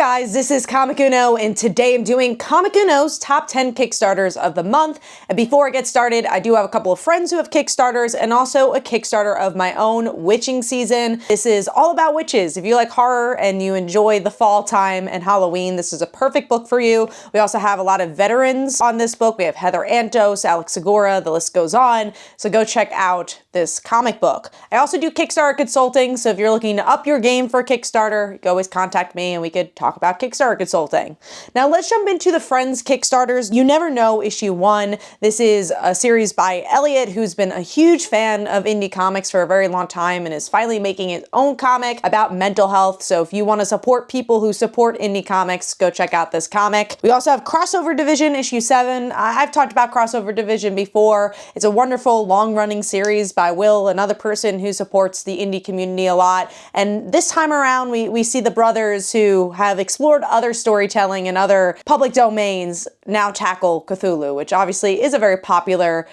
guys, this is Comic Uno, and today I'm doing Comic Uno's top 10 Kickstarters of the month. And before I get started, I do have a couple of friends who have Kickstarters and also a Kickstarter of my own, Witching Season. This is all about witches. If you like horror and you enjoy the fall time and Halloween, this is a perfect book for you. We also have a lot of veterans on this book. We have Heather Antos, Alex Segura, the list goes on. So go check out this comic book. I also do Kickstarter consulting, so if you're looking to up your game for Kickstarter, you can always contact me and we could talk about Kickstarter consulting. Now let's jump into the Friends Kickstarters. You Never Know issue 1. This is a series by Elliot, who's been a huge fan of indie comics for a very long time and is finally making his own comic about mental health. So if you want to support people who support indie comics, go check out this comic. We also have Crossover Division issue 7. I've talked about Crossover Division before. It's a wonderful long-running series by Will, another person who supports the indie community a lot. And this time around, we see the brothers who have explored other storytelling and other public domains now tackle Cthulhu, which obviously is a very popular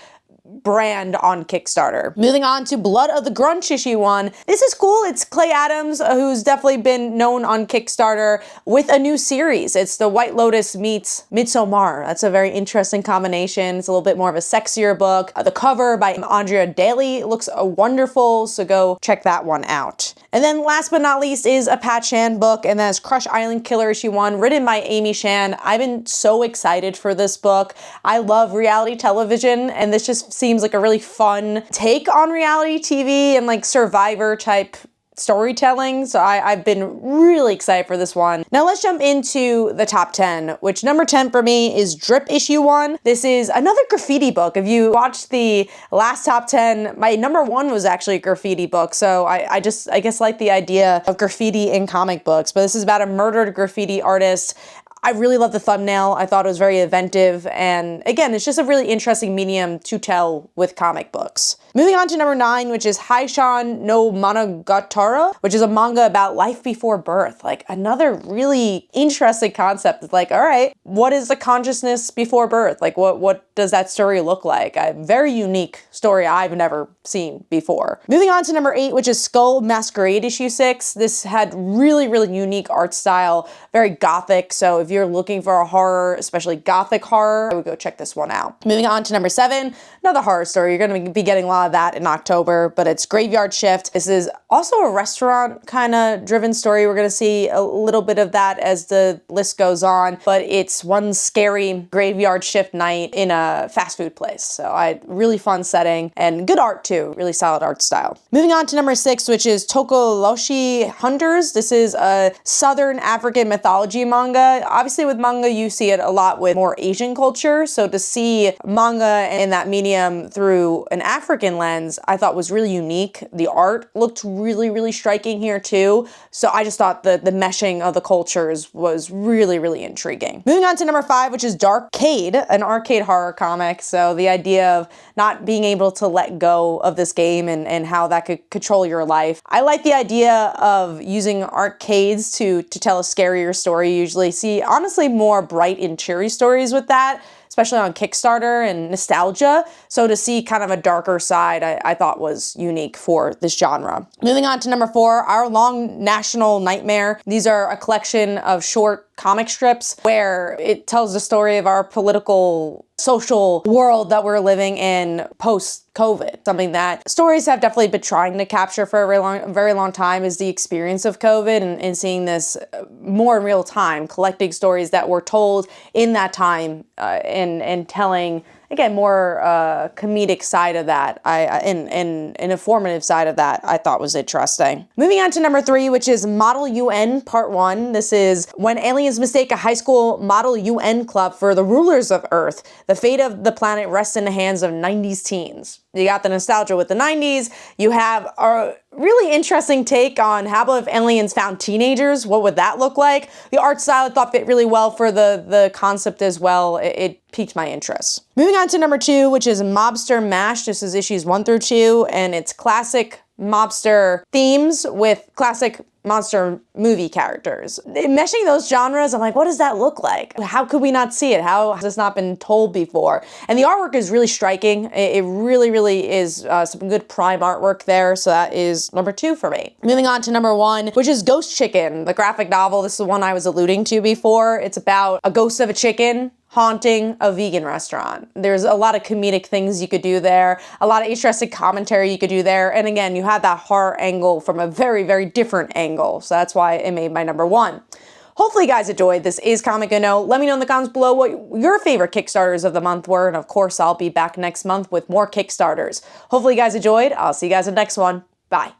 brand on Kickstarter. Moving on to Blood of the GRUNCH issue 1. This is cool. It's Clay Adams, who's definitely been known on Kickstarter, with a new series. It's the White Lotus meets Midsommar. That's a very interesting combination. It's a little bit more of a sexier book. The cover by Andrea Daly looks wonderful, so go check that one out. And then last but not least is a Pat Shan book, and that's Crush Island Killer issue 1, written by Amy Shan. I've been so excited for this book. I love reality television, and this just seems like a really fun take on reality TV and like Survivor type storytelling. So I've been really excited for this one. Now let's jump into the top 10, which number 10 for me is Drip issue 1. This is another graffiti book. If you watched the last top 10, my number 1 was actually a graffiti book. So I guess like the idea of graffiti in comic books, but this is about a murdered graffiti artist. I really love the thumbnail. I thought it was very inventive, and again, it's just a really interesting medium to tell with comic books. Moving on to number 9, which is Haishan no Monogatari, which is a manga about life before birth. Like another really interesting concept. It's like, all right, what is the consciousness before birth? Like what does that story look like? A very unique story I've never seen before. Moving on to number 8, which is Skull Maskerade issue 6. This had really, really unique art style, very gothic. So if you're looking for a horror, especially gothic horror, I would go check this one out. Moving on to number 7, another horror story. You're going to be getting a lot of that in October, but it's Graveyard Shift. This is also a restaurant kind of driven story. We're going to see a little bit of that as the list goes on, but it's one scary graveyard shift night in a fast food place. So really fun setting and good art too. Really solid art style. Moving on to number 6, which is Tokoloshe Hunters. This is a Southern African mythology manga. Obviously with manga, you see it a lot with more Asian culture. So to see manga in that medium through an African lens, I thought was really unique. The art looked really, really striking here too. So I just thought the meshing of the cultures was really, really intriguing. Moving on to number 5, which is Darkade, an arcade horror comic. So the idea of not being able to let go of this game and how that could control your life. I like the idea of using arcades to tell a scarier story. You usually see, honestly, more bright and cheery stories with that, especially on Kickstarter and nostalgia. So to see kind of a darker side, I thought was unique for this genre. Moving on to number 4, Our Long National Nightmare. These are a collection of short comic strips where it tells the story of our political, social world that we're living in post-COVID. Something that stories have definitely been trying to capture for a very long time is the experience of COVID and seeing this more in real time, collecting stories that were told in that time and telling, again, more comedic side of that, and informative side of that, I thought was interesting. Moving on to number 3, which is Model UN Part 1. This is when aliens mistake a high school Model UN club for the rulers of Earth. The fate of the planet rests in the hands of 90s teens. You got the nostalgia with the 90s. You have a really interesting take on how about if aliens found teenagers? What would that look like? The art style I thought fit really well for the concept as well. It piqued my interest. Moving on to number 2, which is Mobster Mash. This is issues 1 through 2, and it's classic Mobster themes with classic monster movie characters. Meshing those genres, I'm like, what does that look like? How could we not see it? How has this not been told before? And the artwork is really striking. It really, really is some good prime artwork there. So that is number 2 for me. Moving on to number 1, which is Ghost Chicken, the graphic novel. This is the one I was alluding to before. It's about a ghost of a chicken haunting a vegan restaurant. There's a lot of comedic things you could do there, a lot of interesting commentary you could do there, and again, you have that horror angle from a very, very different angle, so that's why it made my number 1. Hopefully you guys enjoyed. This is Comic Uno. Let me know in the comments below what your favorite Kickstarters of the month were, and of course, I'll be back next month with more Kickstarters. Hopefully you guys enjoyed. I'll see you guys in the next one. Bye.